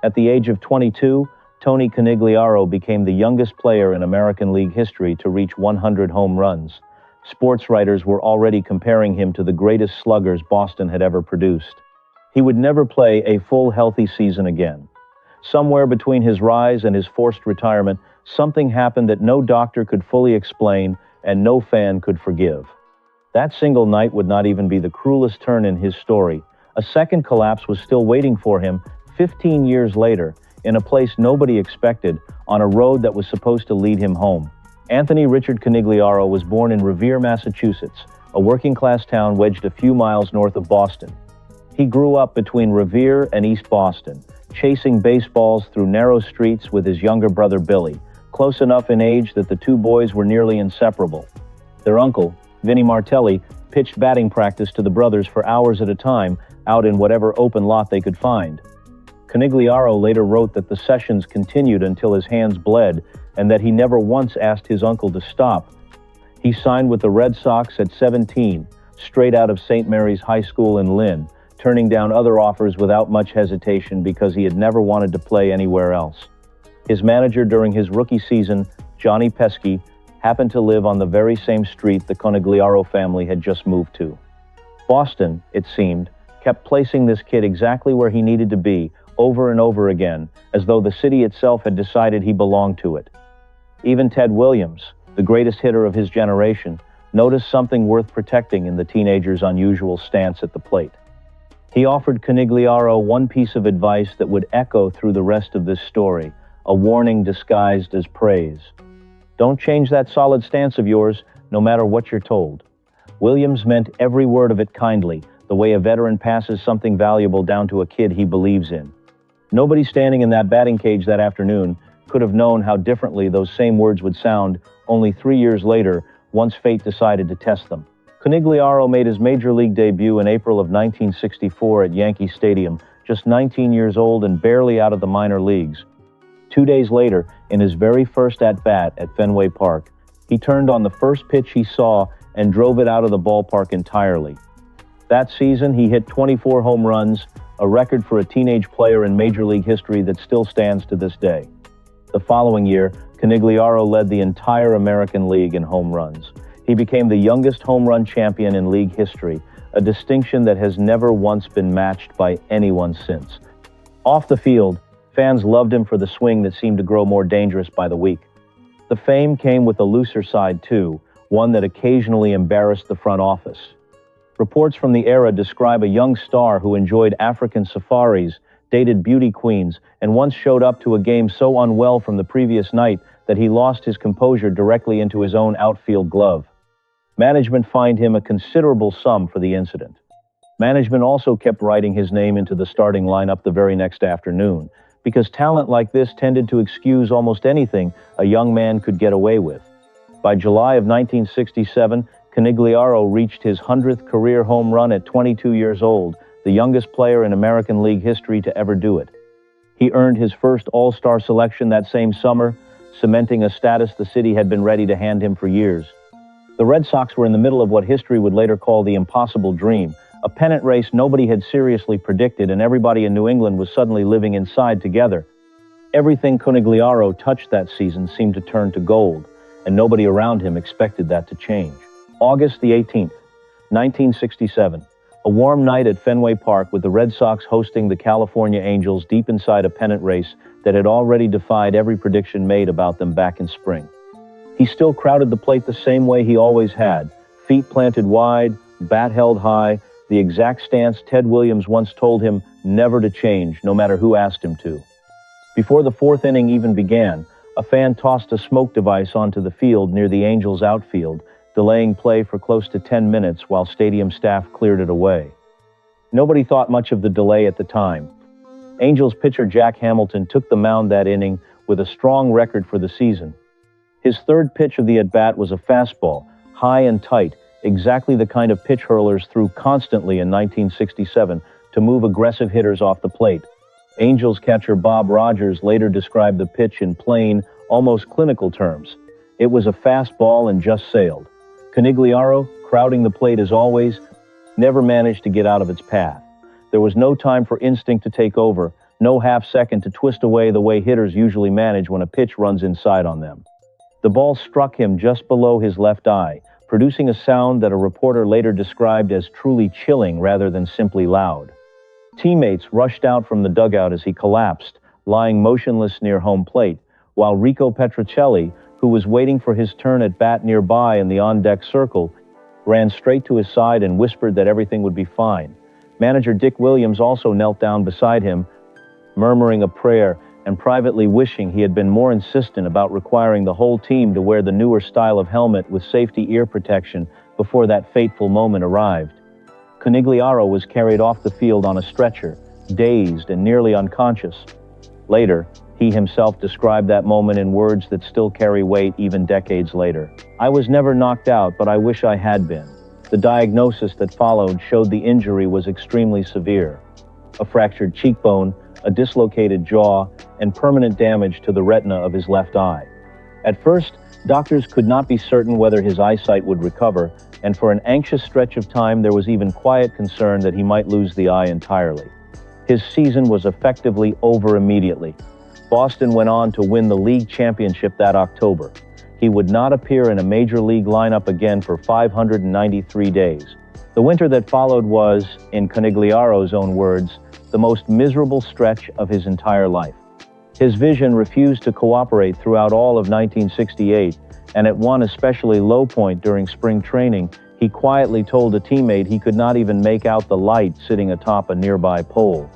At the age of 22, Tony Conigliaro became the youngest player in American League history to reach 100 home runs. Sports writers were already comparing him to the greatest sluggers Boston had ever produced. He would never play a full, healthy season again. Somewhere between his rise and his forced retirement, something happened that no doctor could fully explain and no fan could forgive. That single night would not even be the cruelest turn in his story. A second collapse was still waiting for him 15 years later, in a place nobody expected, on a road that was supposed to lead him home. Anthony Richard Conigliaro was born in Revere, Massachusetts, a working-class town wedged a few miles north of Boston. He grew up between Revere and East Boston, chasing baseballs through narrow streets with his younger brother Billy, close enough in age that the two boys were nearly inseparable. Their uncle, Vinnie Martelli, pitched batting practice to the brothers for hours at a time, out in whatever open lot they could find. Conigliaro later wrote that the sessions continued until his hands bled, and that he never once asked his uncle to stop. He signed with the Red Sox at 17, straight out of St. Mary's High School in Lynn, turning down other offers without much hesitation because he had never wanted to play anywhere else. His manager during his rookie season, Johnny Pesky, happened to live on the very same street the Conigliaro family had just moved to. Boston, it seemed, kept placing this kid exactly where he needed to be, over and over again, as though the city itself had decided he belonged to it. Even Ted Williams, the greatest hitter of his generation, noticed something worth protecting in the teenager's unusual stance at the plate. He offered Conigliaro one piece of advice that would echo through the rest of this story, a warning disguised as praise. Don't change that solid stance of yours, no matter what you're told. Williams meant every word of it kindly, the way a veteran passes something valuable down to a kid he believes in. Nobody standing in that batting cage that afternoon could have known how differently those same words would sound only 3 years later, once fate decided to test them. Conigliaro made his major league debut in April of 1964 at Yankee Stadium, just 19 years old and barely out of the minor leagues. 2 days later, in his very first at-bat at Fenway Park, he turned on the first pitch he saw and drove it out of the ballpark entirely. That season, he hit 24 home runs, a record for a teenage player in Major League history that still stands to this day. The following year, Conigliaro led the entire American League in home runs. He became the youngest home run champion in league history, a distinction that has never once been matched by anyone since. Off the field, fans loved him for the swing that seemed to grow more dangerous by the week. The fame came with a looser side too, one that occasionally embarrassed the front office. Reports from the era describe a young star who enjoyed African safaris, dated beauty queens, and once showed up to a game so unwell from the previous night that he lost his composure directly into his own outfield glove. Management fined him a considerable sum for the incident. Management also kept writing his name into the starting lineup the very next afternoon, because talent like this tended to excuse almost anything a young man could get away with. By July of 1967, Conigliaro reached his 100th career home run at 22 years old, the youngest player in American League history to ever do it. He earned his first All-Star selection that same summer, cementing a status the city had been ready to hand him for years. The Red Sox were in the middle of what history would later call the impossible dream, a pennant race nobody had seriously predicted, and everybody in New England was suddenly living inside together. Everything Conigliaro touched that season seemed to turn to gold, and nobody around him expected that to change. August the 18th, 1967, a warm night at Fenway Park with the Red Sox hosting the California Angels deep inside a pennant race that had already defied every prediction made about them back in spring. He still crowded the plate the same way he always had, feet planted wide, bat held high, the exact stance Ted Williams once told him never to change, no matter who asked him to. Before the fourth inning even began, a fan tossed a smoke device onto the field near the Angels' outfield, delaying play for close to 10 minutes while stadium staff cleared it away. Nobody thought much of the delay at the time. Angels pitcher Jack Hamilton took the mound that inning with a strong record for the season. His third pitch of the at-bat was a fastball, high and tight, exactly the kind of pitch hurlers threw constantly in 1967 to move aggressive hitters off the plate. Angels catcher Bob Rogers later described the pitch in plain, almost clinical terms. It was a fastball and just sailed. Conigliaro, crowding the plate as always, never managed to get out of its path. There was no time for instinct to take over, no half second to twist away the way hitters usually manage when a pitch runs inside on them. The ball struck him just below his left eye, producing a sound that a reporter later described as truly chilling rather than simply loud. Teammates rushed out from the dugout as he collapsed, lying motionless near home plate, while Rico Petrocelli, who was waiting for his turn at bat nearby in the on-deck circle, ran straight to his side and whispered that everything would be fine. Manager Dick Williams also knelt down beside him, murmuring a prayer and privately wishing he had been more insistent about requiring the whole team to wear the newer style of helmet with safety ear protection before that fateful moment arrived. Conigliaro was carried off the field on a stretcher, dazed and nearly unconscious. Later, he himself described that moment in words that still carry weight even decades later. "I was never knocked out, but I wish I had been." The diagnosis that followed showed the injury was extremely severe. A fractured cheekbone, a dislocated jaw, and permanent damage to the retina of his left eye. At first, doctors could not be certain whether his eyesight would recover, and for an anxious stretch of time there was even quiet concern that he might lose the eye entirely. His season was effectively over immediately. Boston went on to win the league championship that October. He would not appear in a major league lineup again for 593 days. The winter that followed was, in Conigliaro's own words, the most miserable stretch of his entire life. His vision refused to cooperate throughout all of 1968, and at one especially low point during spring training, he quietly told a teammate he could not even make out the light sitting atop a nearby pole.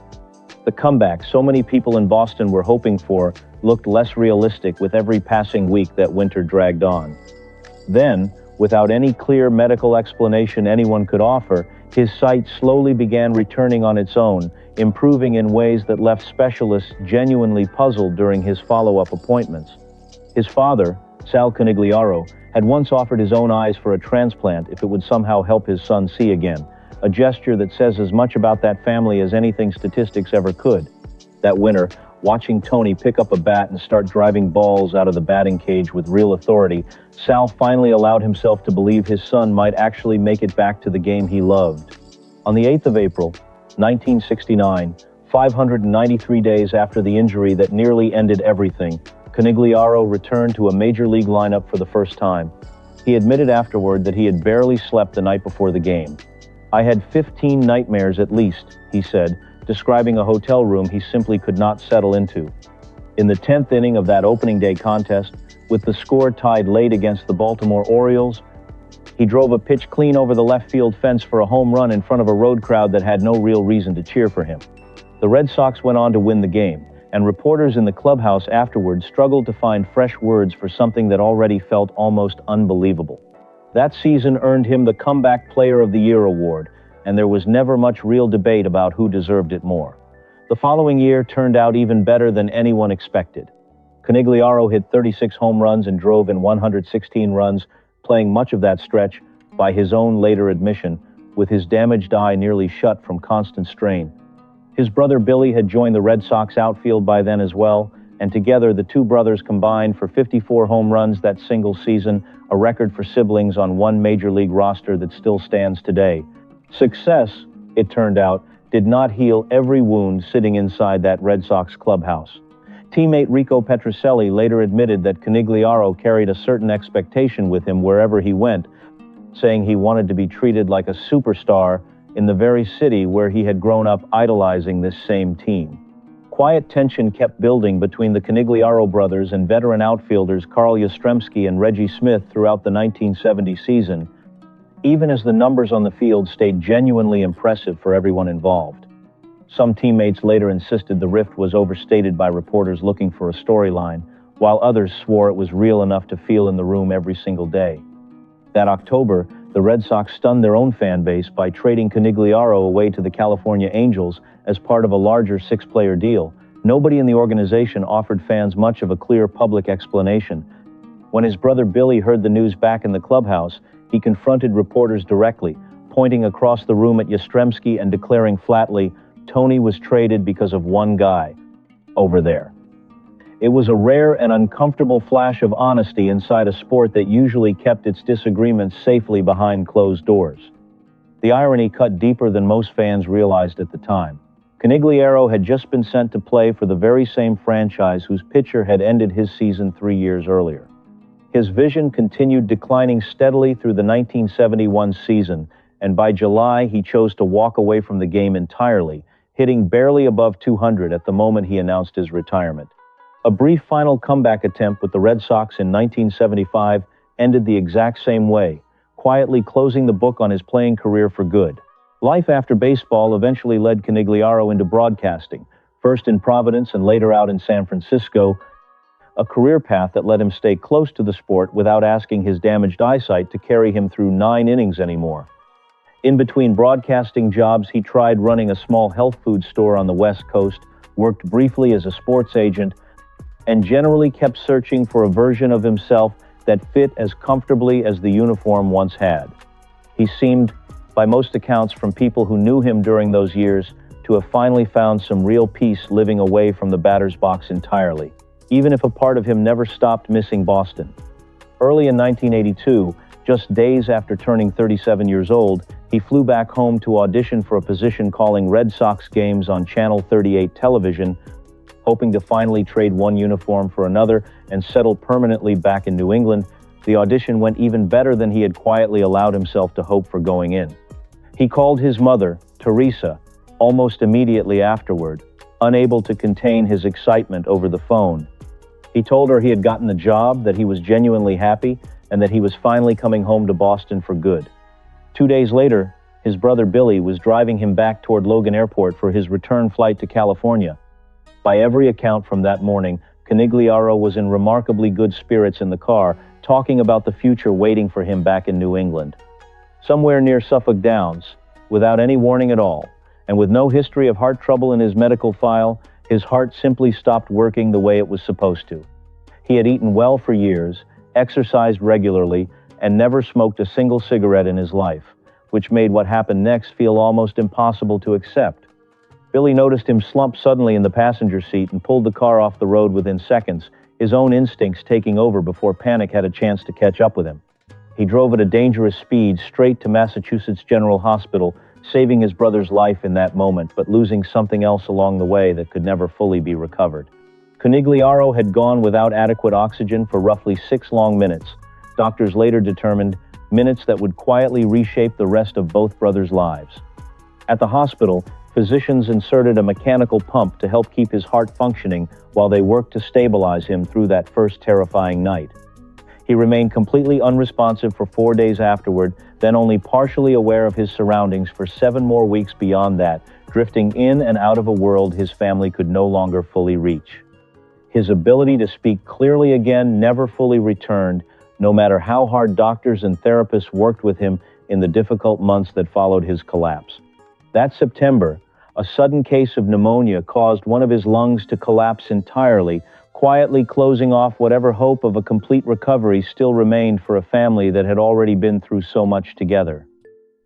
The comeback so many people in Boston were hoping for looked less realistic with every passing week that winter dragged on. Then, without any clear medical explanation anyone could offer, his sight slowly began returning on its own, improving in ways that left specialists genuinely puzzled during his follow-up appointments. His father, Sal Conigliaro, had once offered his own eyes for a transplant if it would somehow help his son see again, a gesture that says as much about that family as anything statistics ever could. That winter, watching Tony pick up a bat and start driving balls out of the batting cage with real authority, Sal finally allowed himself to believe his son might actually make it back to the game he loved. On the 8th of April, 1969, 593 days after the injury that nearly ended everything, Conigliaro returned to a major league lineup for the first time. He admitted afterward that he had barely slept the night before the game. "I had 15 nightmares at least," he said, describing a hotel room he simply could not settle into. In the 10th inning of that opening day contest, with the score tied late against the Baltimore Orioles, he drove a pitch clean over the left field fence for a home run in front of a road crowd that had no real reason to cheer for him. The Red Sox went on to win the game, and reporters in the clubhouse afterward struggled to find fresh words for something that already felt almost unbelievable. That season earned him the Comeback Player of the Year award, and there was never much real debate about who deserved it more. The following year turned out even better than anyone expected. Conigliaro hit 36 home runs and drove in 116 runs, playing much of that stretch, by his own later admission, with his damaged eye nearly shut from constant strain. His brother Billy had joined the Red Sox outfield by then as well, and together the two brothers combined for 54 home runs that single season, a record for siblings on one major league roster that still stands today. Success, it turned out, did not heal every wound sitting inside that Red Sox clubhouse. Teammate Rico Petrocelli later admitted that Conigliaro carried a certain expectation with him wherever he went, saying he wanted to be treated like a superstar in the very city where he had grown up idolizing this same team. Quiet tension kept building between the Conigliaro brothers and veteran outfielders Carl Yastrzemski and Reggie Smith throughout the 1970 season, even as the numbers on the field stayed genuinely impressive for everyone involved. Some teammates later insisted the rift was overstated by reporters looking for a storyline, while others swore it was real enough to feel in the room every single day. That October, the Red Sox stunned their own fan base by trading Conigliaro away to the California Angels as part of a larger six-player deal. Nobody in the organization offered fans much of a clear public explanation. When his brother Billy heard the news back in the clubhouse, he confronted reporters directly, pointing across the room at Yastrzemski and declaring flatly, Tony was traded because of one guy, over there. It was a rare and uncomfortable flash of honesty inside a sport that usually kept its disagreements safely behind closed doors. The irony cut deeper than most fans realized at the time. Conigliaro had just been sent to play for the very same franchise whose pitcher had ended his season 3 years earlier. His vision continued declining steadily through the 1971 season, and by July he chose to walk away from the game entirely, hitting barely above 200 at the moment he announced his retirement. A brief final comeback attempt with the Red Sox in 1975 ended the exact same way, quietly closing the book on his playing career for good. Life after baseball eventually led Conigliaro into broadcasting, first in Providence and later out in San Francisco, a career path that let him stay close to the sport without asking his damaged eyesight to carry him through 9 innings anymore. In between broadcasting jobs, he tried running a small health food store on the West Coast, worked briefly as a sports agent, and generally kept searching for a version of himself that fit as comfortably as the uniform once had. He seemed, by most accounts from people who knew him during those years, to have finally found some real peace living away from the batter's box entirely, even if a part of him never stopped missing Boston. Early in 1982, just days after turning 37 years old, he flew back home to audition for a position calling Red Sox games on Channel 38 television, hoping to finally trade one uniform for another and settle permanently back in New England. The audition went even better than he had quietly allowed himself to hope for going in. He called his mother, Teresa, almost immediately afterward, unable to contain his excitement over the phone. He told her he had gotten the job, that he was genuinely happy, and that he was finally coming home to Boston for good. 2 days later, his brother Billy was driving him back toward Logan Airport for his return flight to California. By every account from that morning, Conigliaro was in remarkably good spirits in the car, talking about the future waiting for him back in New England. Somewhere near Suffolk Downs, without any warning at all, and with no history of heart trouble in his medical file, his heart simply stopped working the way it was supposed to. He had eaten well for years, exercised regularly, and never smoked a single cigarette in his life, which made what happened next feel almost impossible to accept. Billy noticed him slump suddenly in the passenger seat and pulled the car off the road within seconds, his own instincts taking over before panic had a chance to catch up with him. He drove at a dangerous speed straight to Massachusetts General Hospital, saving his brother's life in that moment, but losing something else along the way that could never fully be recovered. Conigliaro had gone without adequate oxygen for roughly 6 long minutes. Doctors later determined minutes that would quietly reshape the rest of both brothers' lives. At the hospital, physicians inserted a mechanical pump to help keep his heart functioning while they worked to stabilize him through that first terrifying night. He remained completely unresponsive for 4 days afterward, then only partially aware of his surroundings for 7 more weeks beyond that, drifting in and out of a world his family could no longer fully reach. His ability to speak clearly again never fully returned, no matter how hard doctors and therapists worked with him in the difficult months that followed his collapse. That September, a sudden case of pneumonia caused one of his lungs to collapse entirely, quietly closing off whatever hope of a complete recovery still remained for a family that had already been through so much together.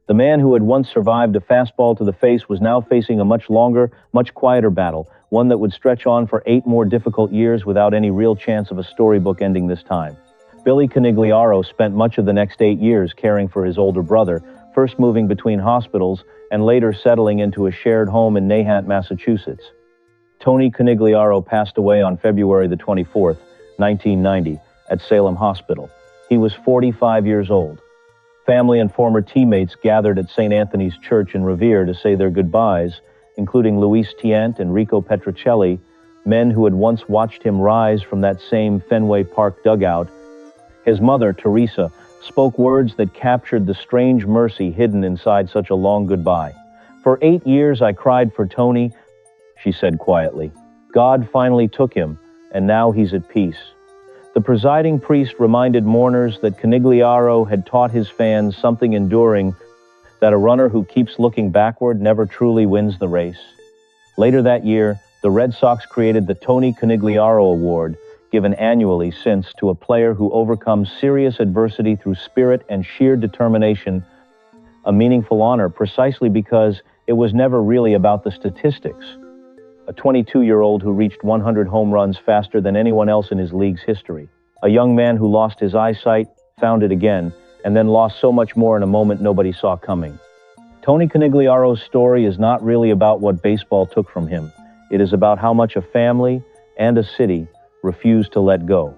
The man who had once survived a fastball to the face was now facing a much longer, much quieter battle, one that would stretch on for 8 more difficult years without any real chance of a storybook ending this time. Billy Conigliaro spent much of the next 8 years caring for his older brother, first moving between hospitals and later settling into a shared home in Nahant, Massachusetts. Tony Conigliaro passed away on February the 24th, 1990, at Salem Hospital. He was 45 years old. Family and former teammates gathered at St. Anthony's Church in Revere to say their goodbyes, including Luis Tient and Rico Petrocelli, men who had once watched him rise from that same Fenway Park dugout. His mother, Teresa, spoke words that captured the strange mercy hidden inside such a long goodbye. "For 8 years I cried for Tony," she said quietly. "God finally took him, and now he's at peace." The presiding priest reminded mourners that Conigliaro had taught his fans something enduring, that a runner who keeps looking backward never truly wins the race. Later that year, the Red Sox created the Tony Conigliaro Award, given annually since to a player who overcomes serious adversity through spirit and sheer determination, a meaningful honor precisely because it was never really about the statistics. A 22-year-old who reached 100 home runs faster than anyone else in his league's history. A young man who lost his eyesight, found it again, and then lost so much more in a moment nobody saw coming. Tony Conigliaro's story is not really about what baseball took from him. It is about how much a family and a city refused to let go.